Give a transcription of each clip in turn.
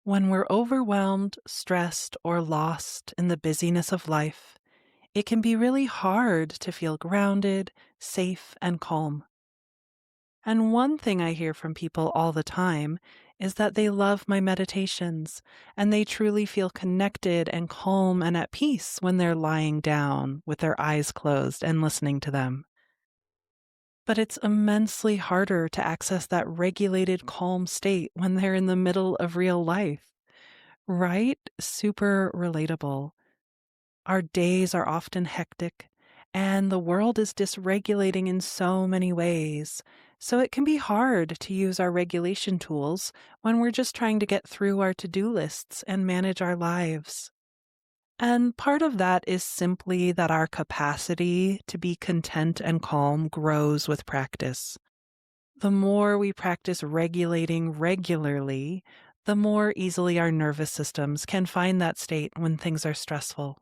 When we're overwhelmed, stressed, or lost in the busyness of life, it can be really hard to feel grounded, safe, and calm. And one thing I hear from people all the time is that they love my meditations and they truly feel connected and calm and at peace when they're lying down with their eyes closed and listening to them. But it's immensely harder to access that regulated, calm state when they're in the middle of real life. Right? Super relatable. Our days are often hectic, and the world is dysregulating in so many ways. So it can be hard to use our regulation tools when we're just trying to get through our to-do lists and manage our lives. And part of that is simply that our capacity to be content and calm grows with practice. The more we practice regulating regularly, the more easily our nervous systems can find that state when things are stressful.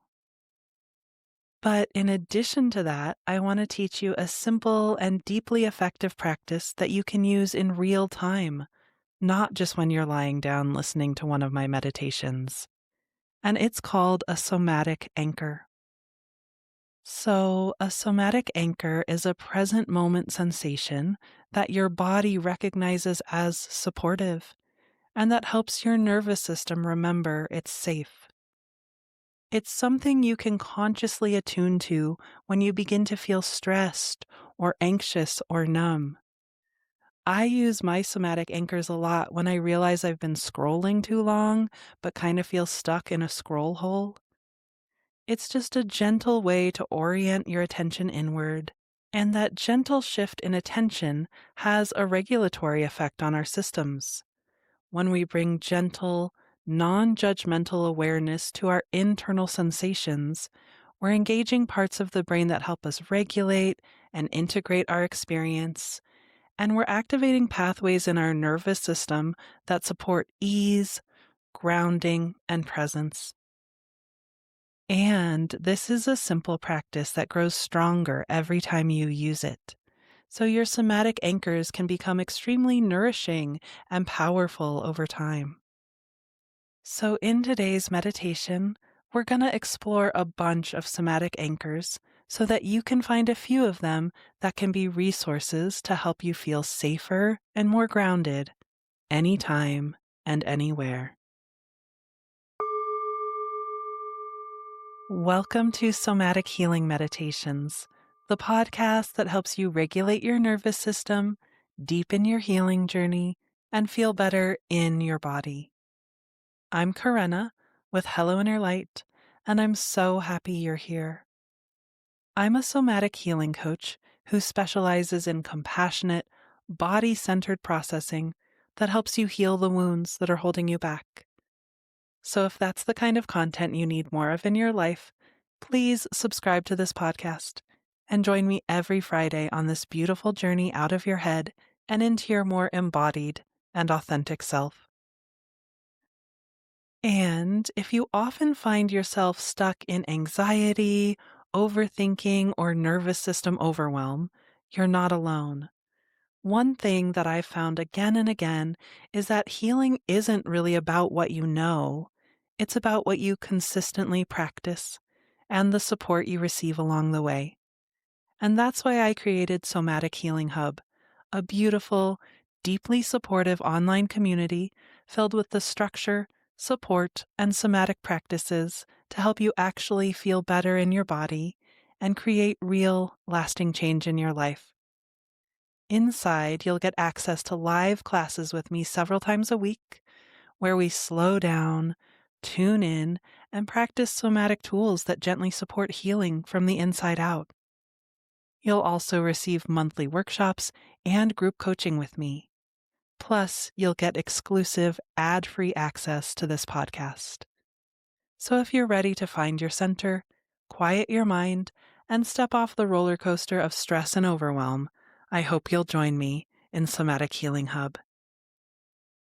But in addition to that, I want to teach you a simple and deeply effective practice that you can use in real time, not just when you're lying down listening to one of my meditations. And it's called a somatic anchor. So, a somatic anchor is a present moment sensation that your body recognizes as supportive and that helps your nervous system remember it's safe. It's something you can consciously attune to when you begin to feel stressed or anxious or numb. I use my somatic anchors a lot when I realize I've been scrolling too long but kind of feel stuck in a scroll hole. It's just a gentle way to orient your attention inward, and that gentle shift in attention has a regulatory effect on our systems. When we bring gentle, non judgmental awareness to our internal sensations, we're engaging parts of the brain that help us regulate and integrate our experience, and we're activating pathways in our nervous system that support ease, grounding, and presence. And this is a simple practice that grows stronger every time you use it. So your somatic anchors can become extremely nourishing and powerful over time. So in today's meditation, we're going to explore a bunch of somatic anchors so that you can find a few of them that can be resources to help you feel safer and more grounded anytime and anywhere. Welcome to Somatic Healing Meditations, the podcast that helps you regulate your nervous system, deepen your healing journey, and feel better in your body. I'm Karenna with Hello Inner Light, and I'm so happy you're here. I'm a somatic healing coach who specializes in compassionate, body-centered processing that helps you heal the wounds that are holding you back. So if that's the kind of content you need more of in your life, please subscribe to this podcast and join me every Friday on this beautiful journey out of your head and into your more embodied and authentic self. And if you often find yourself stuck in anxiety, overthinking, or nervous system overwhelm, you're not alone. One thing that I've found again and again is that healing isn't really about what you know. It's about what you consistently practice and the support you receive along the way. And that's why I created Somatic Healing Hub, a beautiful, deeply supportive online community filled with the structure, support, and somatic practices to help you actually feel better in your body and create real, lasting change in your life. Inside, you'll get access to live classes with me several times a week, where we slow down, tune in, and practice somatic tools that gently support healing from the inside out. You'll also receive monthly workshops and group coaching with me. Plus, you'll get exclusive ad-free access to this podcast. So if you're ready to find your center, quiet your mind, and step off the roller coaster of stress and overwhelm, I hope you'll join me in Somatic Healing Hub.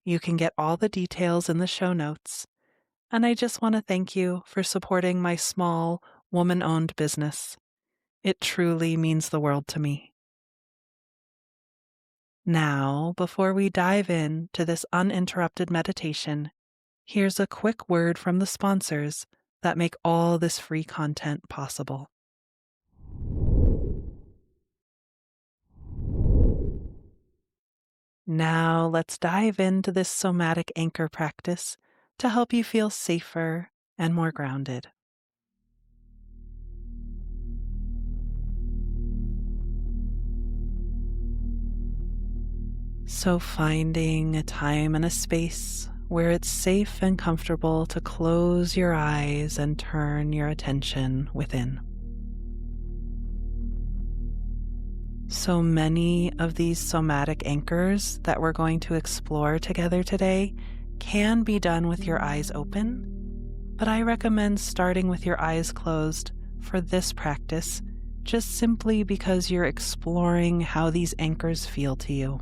You can get all the details in the show notes. And I just want to thank you for supporting my small, woman-owned business. It truly means the world to me. Now, before we dive in to this uninterrupted meditation, Here's a quick word from the sponsors that make all this free content possible. Now let's dive into this somatic anchor practice to help you feel safer and more grounded. So, finding a time and a space where it's safe and comfortable to close your eyes and turn your attention within. So many of these somatic anchors that we're going to explore together today can be done with your eyes open, but I recommend starting with your eyes closed for this practice, just simply because you're exploring how these anchors feel to you.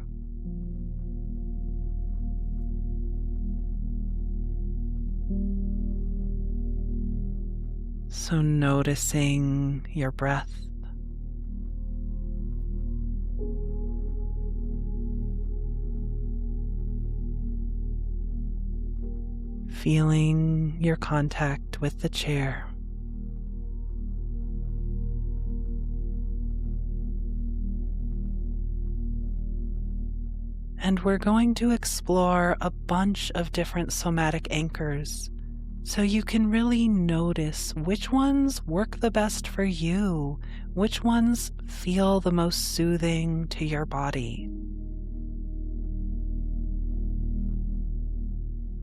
So noticing your breath, feeling your contact with the chair. And we're going to explore a bunch of different somatic anchors so you can really notice which ones work the best for you, which ones feel the most soothing to your body.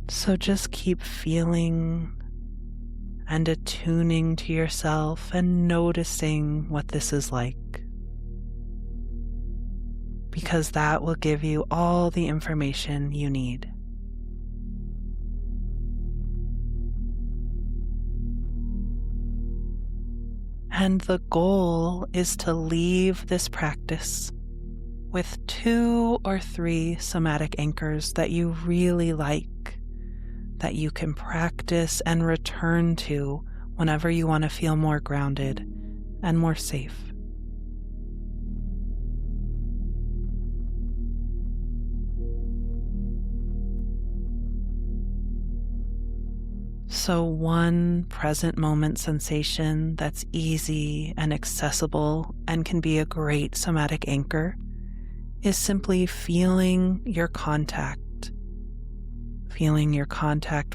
So just keep feeling and attuning to yourself and noticing what this is like, because that will give you all the information you need. And the goal is to leave this practice with 2 or 3 somatic anchors that you really like, that you can practice and return to whenever you want to feel more grounded and more safe. So one present moment sensation that's easy and accessible and can be a great somatic anchor is simply feeling your contact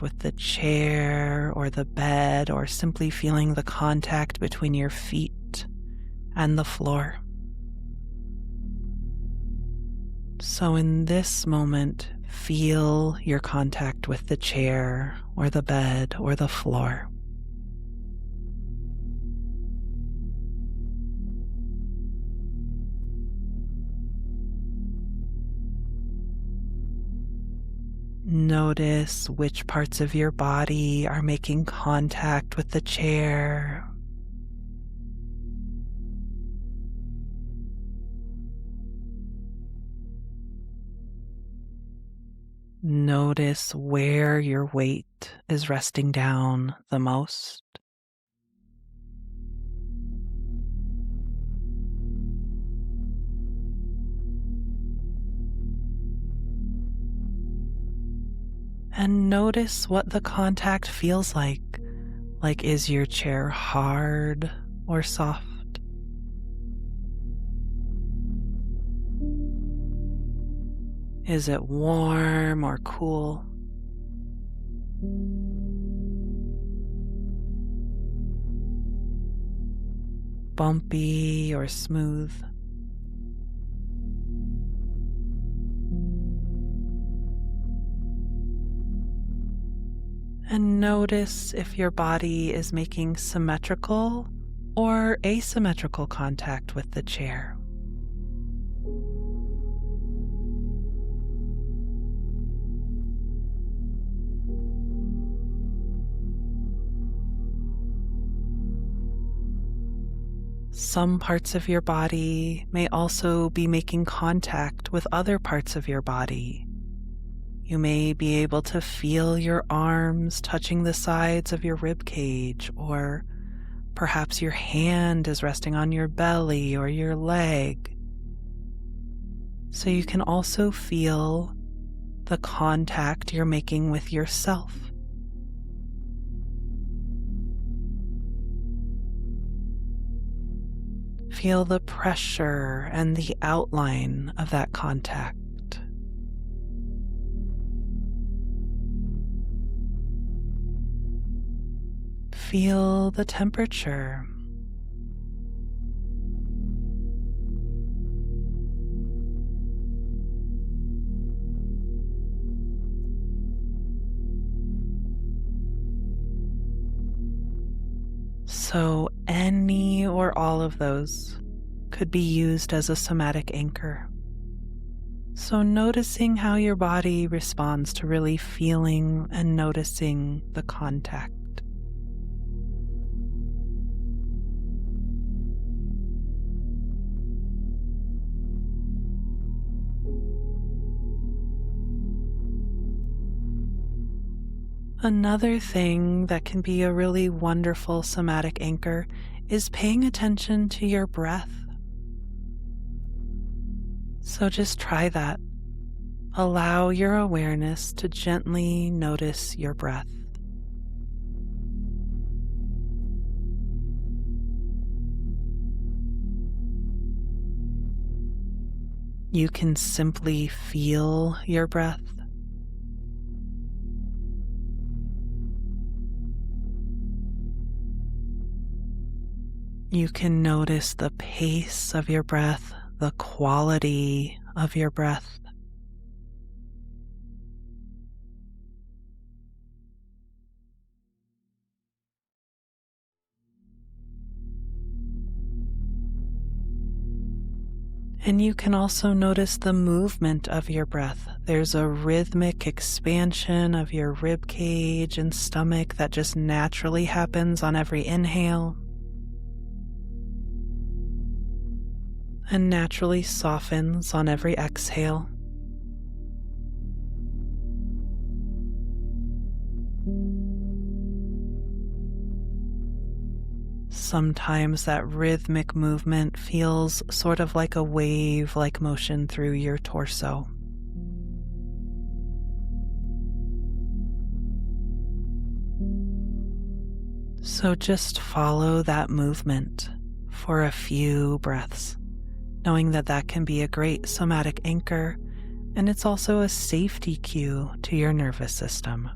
with the chair or the bed, or simply feeling the contact between your feet and the floor. So in this moment, feel your contact with the chair or the bed or the floor. Notice which parts of your body are making contact with the chair. Notice where your weight is resting down the most. And notice what the contact feels like. Like, is your chair hard or soft? Is it warm or cool? Bumpy or smooth? And notice if your body is making symmetrical or asymmetrical contact with the chair. Some parts of your body may also be making contact with other parts of your body. You may be able to feel your arms touching the sides of your rib cage, or perhaps your hand is resting on your belly or your leg. So you can also feel the contact you're making with yourself Feel the pressure and the outline of that contact. Feel the temperature. So, any or all of those could be used as a somatic anchor. So, noticing how your body responds to really feeling and noticing the contact. Another thing that can be a really wonderful somatic anchor is paying attention to your breath. So just try that. Allow your awareness to gently notice your breath. You can simply feel your breath. You can notice the pace of your breath, the quality of your breath. And you can also notice the movement of your breath. There's a rhythmic expansion of your rib cage and stomach that just naturally happens on every inhale and naturally softens on every exhale. Sometimes that rhythmic movement feels sort of like a wave-like motion through your torso. So just follow that movement for a few breaths, knowing that that can be a great somatic anchor, and it's also a safety cue to your nervous system.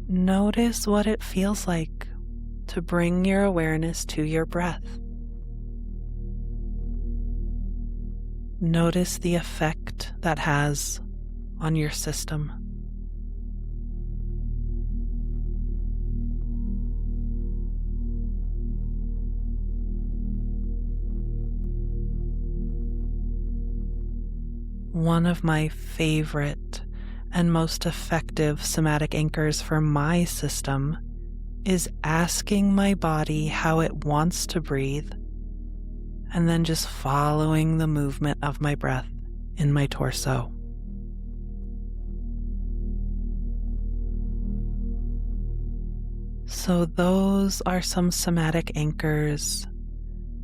Notice what it feels like to bring your awareness to your breath. Notice the effect that has on your system. One of my favorite and most effective somatic anchors for my system is asking my body how it wants to breathe, and then just following the movement of my breath in my torso. So those are some somatic anchors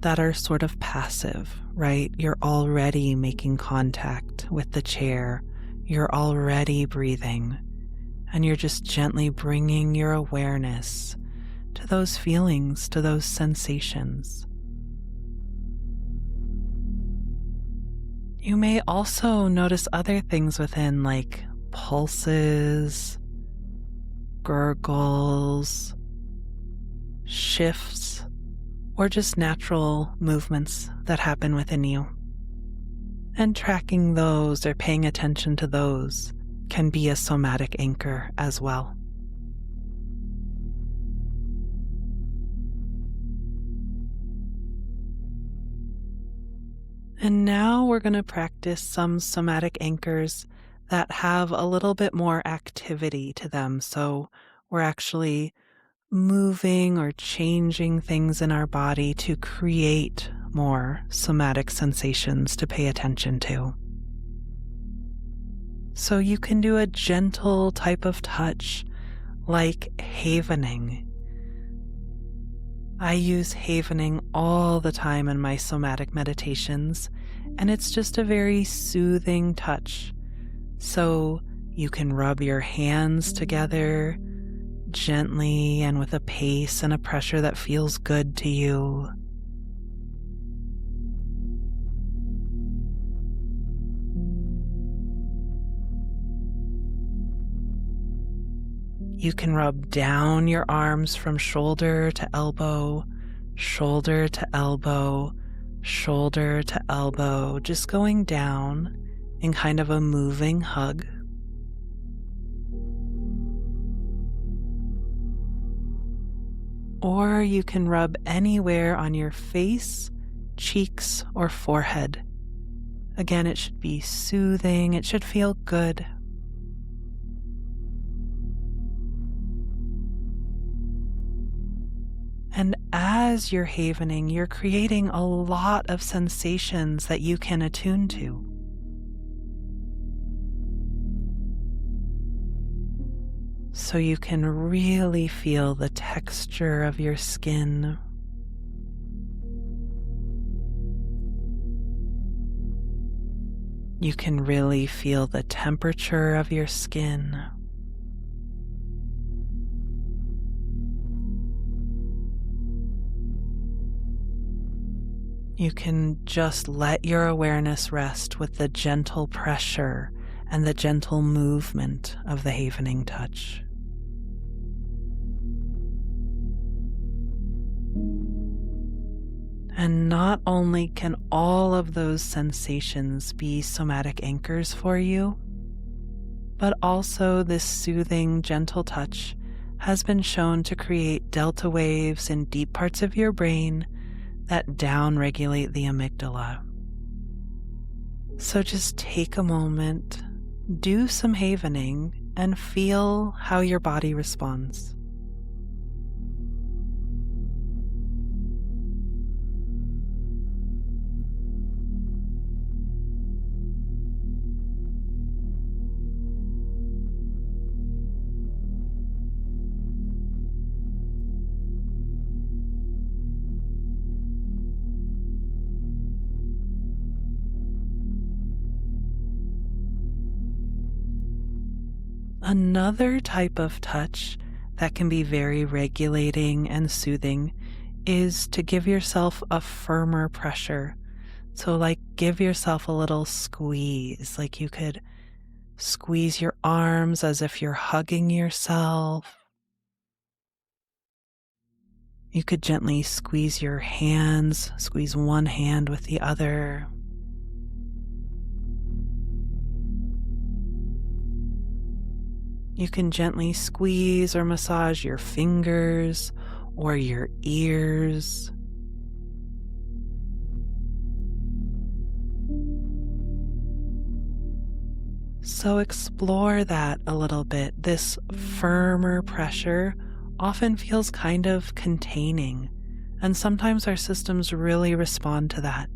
that are sort of passive, right? You're already making contact with the chair. You're already breathing, and you're just gently bringing your awareness to those feelings, to those sensations. You may also notice other things within, like pulses, gurgles, shifts, or just natural movements that happen within you. And tracking those or paying attention to those can be a somatic anchor as well. And now we're going to practice some somatic anchors that have a little bit more activity to them. So we're actually moving or changing things in our body to create more somatic sensations to pay attention to. So you can do a gentle type of touch like havening. I use havening all the time in my somatic meditations, and it's just a very soothing touch. So you can rub your hands together gently and with a pace and a pressure that feels good to you. You can rub down your arms from shoulder to elbow, shoulder to elbow, shoulder to elbow, just going down in kind of a moving hug. Or you can rub anywhere on your face, cheeks, or forehead. Again, it should be soothing, it should feel good. And as you're havening, you're creating a lot of sensations that you can attune to. So you can really feel the texture of your skin. You can really feel the temperature of your skin. You can just let your awareness rest with the gentle pressure and the gentle movement of the havening touch. And not only can all of those sensations be somatic anchors for you, but also this soothing, gentle touch has been shown to create delta waves in deep parts of your brain that downregulate the amygdala. So just take a moment, do some havening, and feel how your body responds. Another type of touch that can be very regulating and soothing is to give yourself a firmer pressure. So like give yourself a little squeeze, like you could squeeze your arms as if you're hugging yourself. You could gently squeeze your hands, squeeze one hand with the other. You can gently squeeze or massage your fingers or your ears. So explore that a little bit. This firmer pressure often feels kind of containing, and sometimes our systems really respond to that.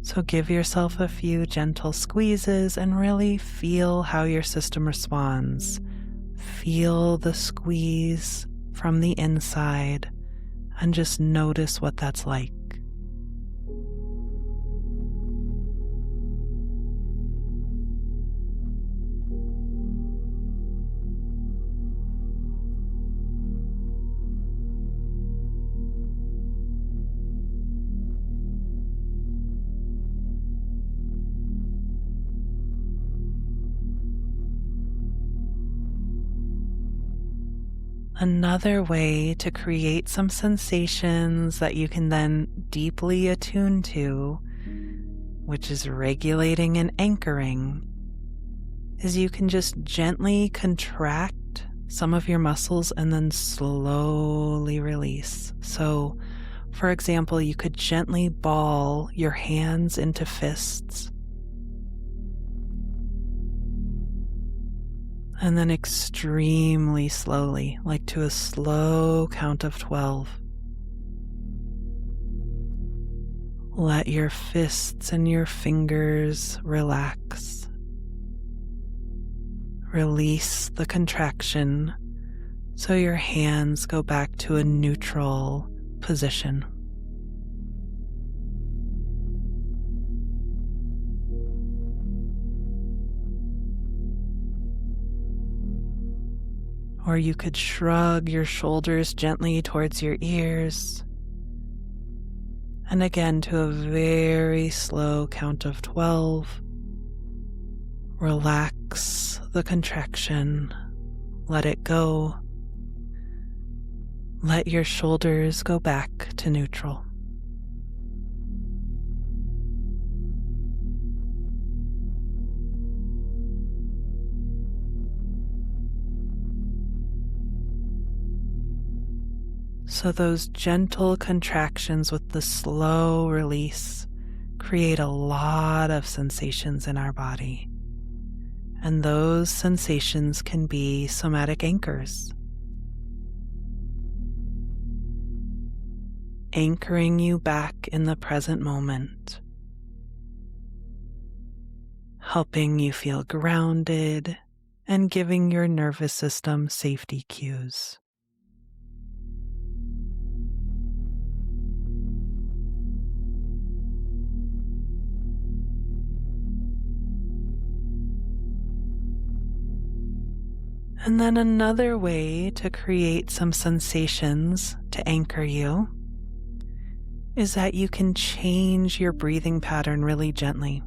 So give yourself a few gentle squeezes and really feel how your system responds. Feel the squeeze from the inside and just notice what that's like. Another way to create some sensations that you can then deeply attune to, which is regulating and anchoring, is you can just gently contract some of your muscles and then slowly release. So, for example, you could gently ball your hands into fists. And then extremely slowly, like to a slow count of 12. Let your fists and your fingers relax. Release the contraction so your hands go back to a neutral position. Or you could shrug your shoulders gently towards your ears. And again, to a very slow count of 12, relax the contraction. Let it go. Let your shoulders go back to neutral. So those gentle contractions with the slow release create a lot of sensations in our body. And those sensations can be somatic anchors, anchoring you back in the present moment, helping you feel grounded and giving your nervous system safety cues. And then another way to create some sensations to anchor you is that you can change your breathing pattern really gently.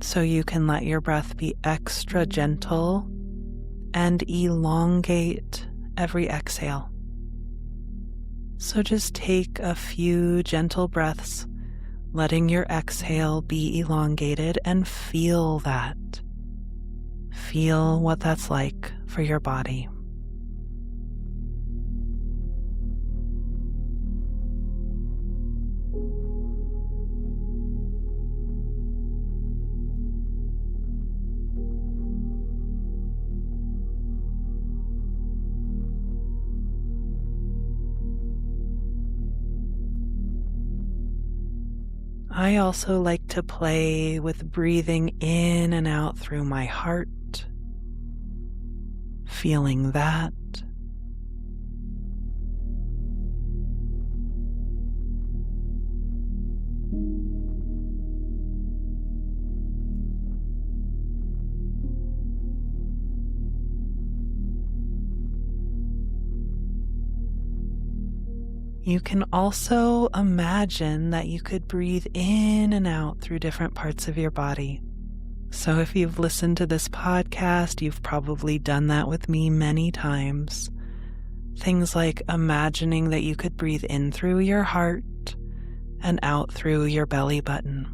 So you can let your breath be extra gentle and elongate every exhale. So just take a few gentle breaths, letting your exhale be elongated, and feel that. Feel what that's like for your body. I also like to play with breathing in and out through my heart, feeling that. You can also imagine that you could breathe in and out through different parts of your body. So if you've listened to this podcast, you've probably done that with me many times. Things like imagining that you could breathe in through your heart and out through your belly button.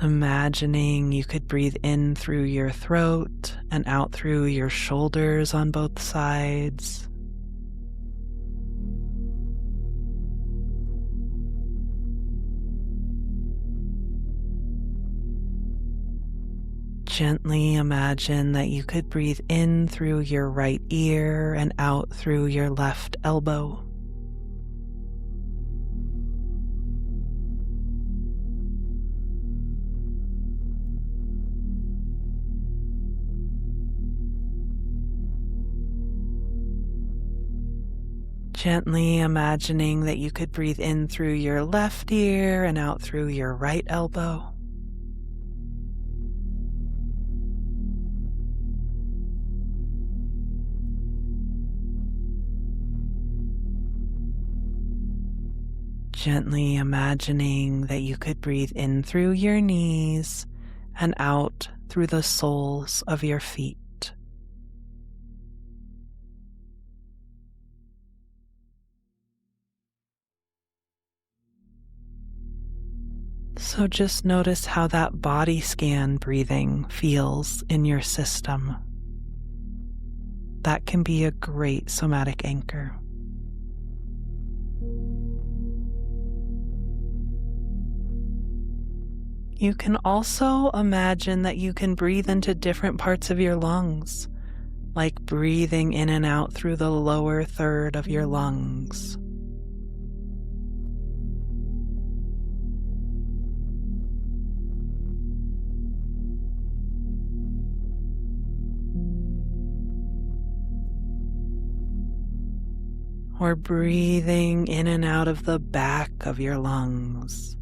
Imagining you could breathe in through your throat and out through your shoulders on both sides. Gently imagine that you could breathe in through your right ear and out through your left elbow. Gently imagining that you could breathe in through your left ear and out through your right elbow. Gently imagining that you could breathe in through your knees and out through the soles of your feet. So just notice how that body scan breathing feels in your system. That can be a great somatic anchor. You can also imagine that you can breathe into different parts of your lungs, like breathing in and out through the lower third of your lungs. Or breathing in and out of the back of your lungs.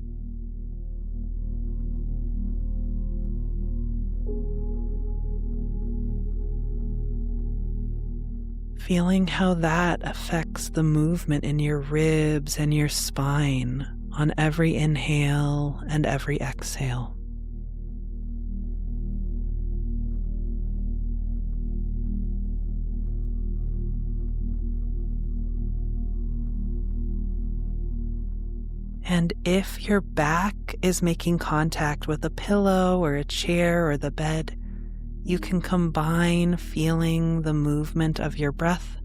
Feeling how that affects the movement in your ribs and your spine on every inhale and every exhale. And if your back is making contact with a pillow or a chair or the bed, you can combine feeling the movement of your breath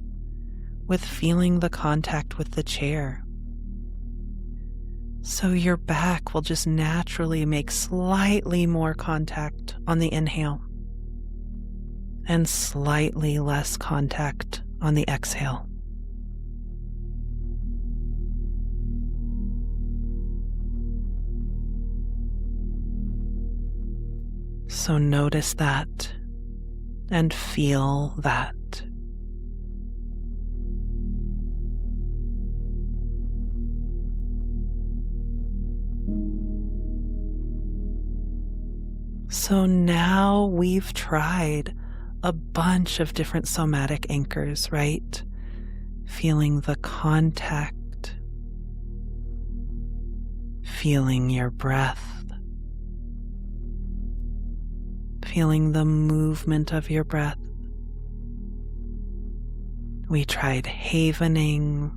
with feeling the contact with the chair. So your back will just naturally make slightly more contact on the inhale and slightly less contact on the exhale. So notice that and feel that. So now we've tried a bunch of different somatic anchors, right? Feeling the contact, feeling your breath, feeling the movement of your breath. We tried havening,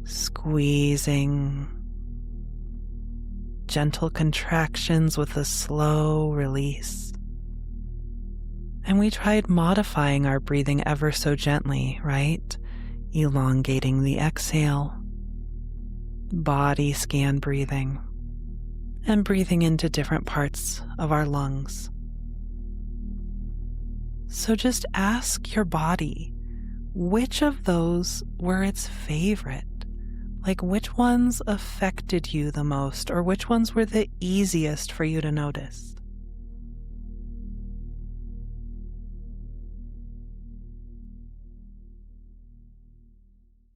squeezing, gentle contractions with a slow release. And we tried modifying our breathing ever so gently, right? Elongating the exhale, body scan breathing, and breathing into different parts of our lungs. So just ask your body, which of those were its favorite? Like which ones affected you the most, or which ones were the easiest for you to notice?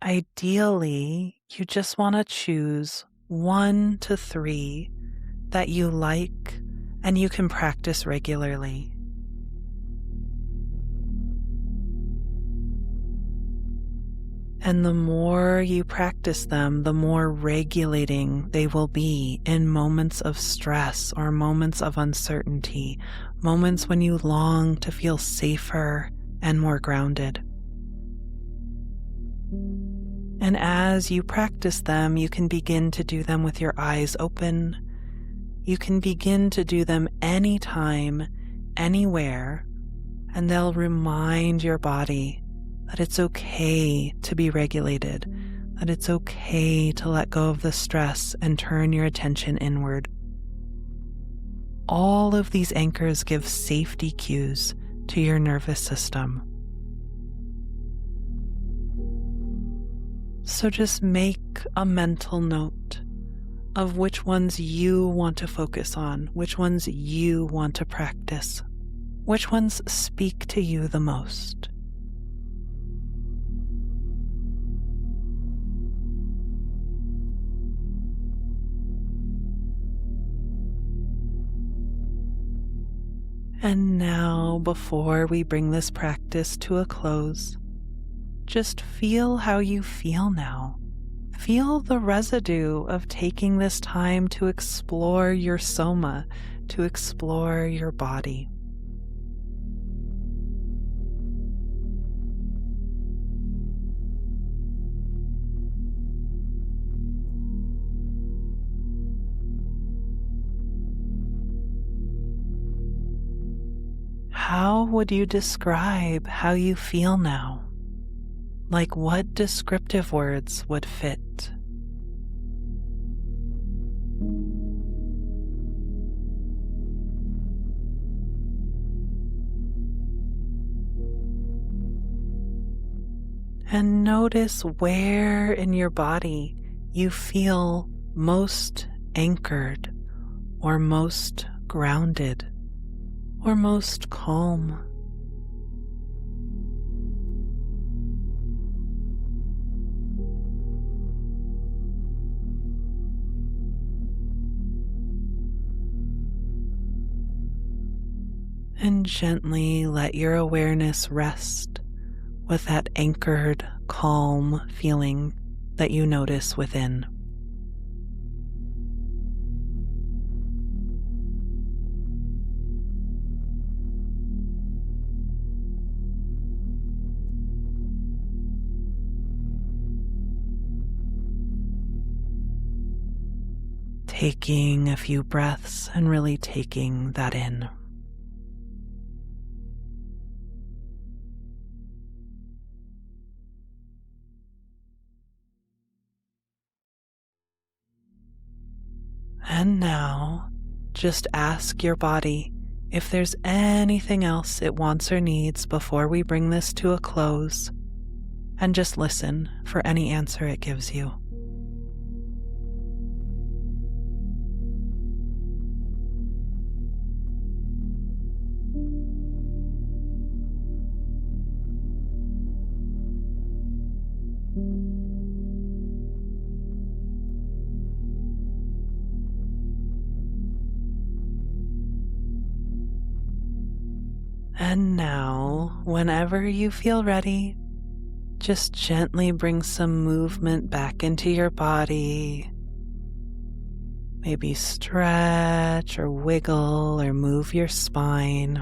Ideally, you just want to choose 1 to 3 that you like and you can practice regularly. And the more you practice them, the more regulating they will be in moments of stress or moments of uncertainty, moments when you long to feel safer and more grounded. And as you practice them, you can begin to do them with your eyes open. You can begin to do them anytime, anywhere, and they'll remind your body that it's okay to be regulated, that it's okay to let go of the stress and turn your attention inward. All of these anchors give safety cues to your nervous system. So just make a mental note of which ones you want to focus on, which ones you want to practice, which ones speak to you the most. And now, before we bring this practice to a close, just feel how you feel now. Feel the residue of taking this time to explore your soma, to explore your body. How would you describe how you feel now? Like what descriptive words would fit? And notice where in your body you feel most anchored, or most grounded, or most calm. And gently let your awareness rest with that anchored, calm feeling that you notice within. Taking a few breaths and really taking that in. And now, just ask your body if there's anything else it wants or needs before we bring this to a close, and just listen for any answer it gives you. And now, whenever you feel ready, just gently bring some movement back into your body. Maybe stretch or wiggle or move your spine.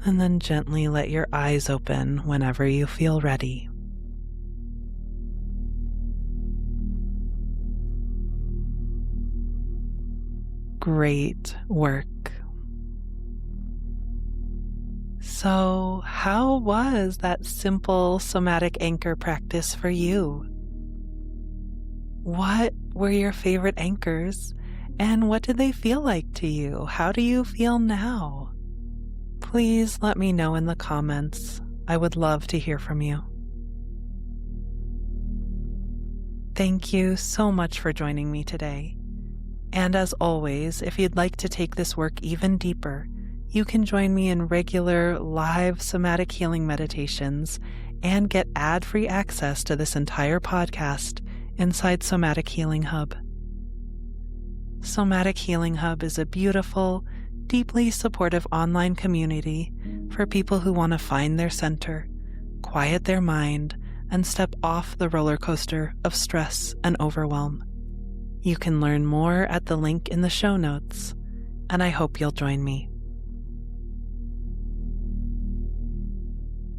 And then gently let your eyes open whenever you feel ready. Great work. So, how was that simple somatic anchor practice for you? What were your favorite anchors, and what did they feel like to you? How do you feel now? Please let me know in the comments. I would love to hear from you. Thank you so much for joining me today. And as always, if you'd like to take this work even deeper, you can join me in regular live somatic healing meditations and get ad-free access to this entire podcast inside Somatic Healing Hub. Somatic Healing Hub is a beautiful, deeply supportive online community for people who want to find their center, quiet their mind, and step off the roller coaster of stress and overwhelm. You can learn more at the link in the show notes, and I hope you'll join me.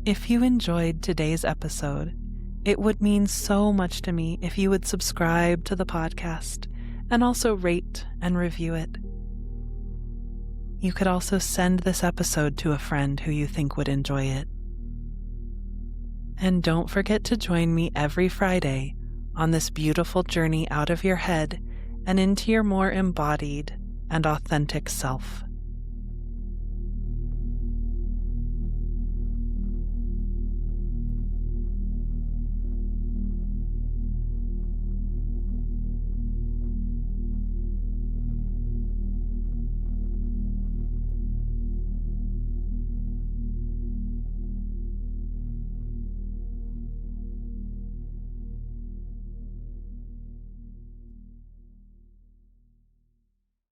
If you enjoyed today's episode, it would mean so much to me if you would subscribe to the podcast and also rate and review it. You could also send this episode to a friend who you think would enjoy it. And don't forget to join me every Friday on this beautiful journey out of your head and into your more embodied and authentic self.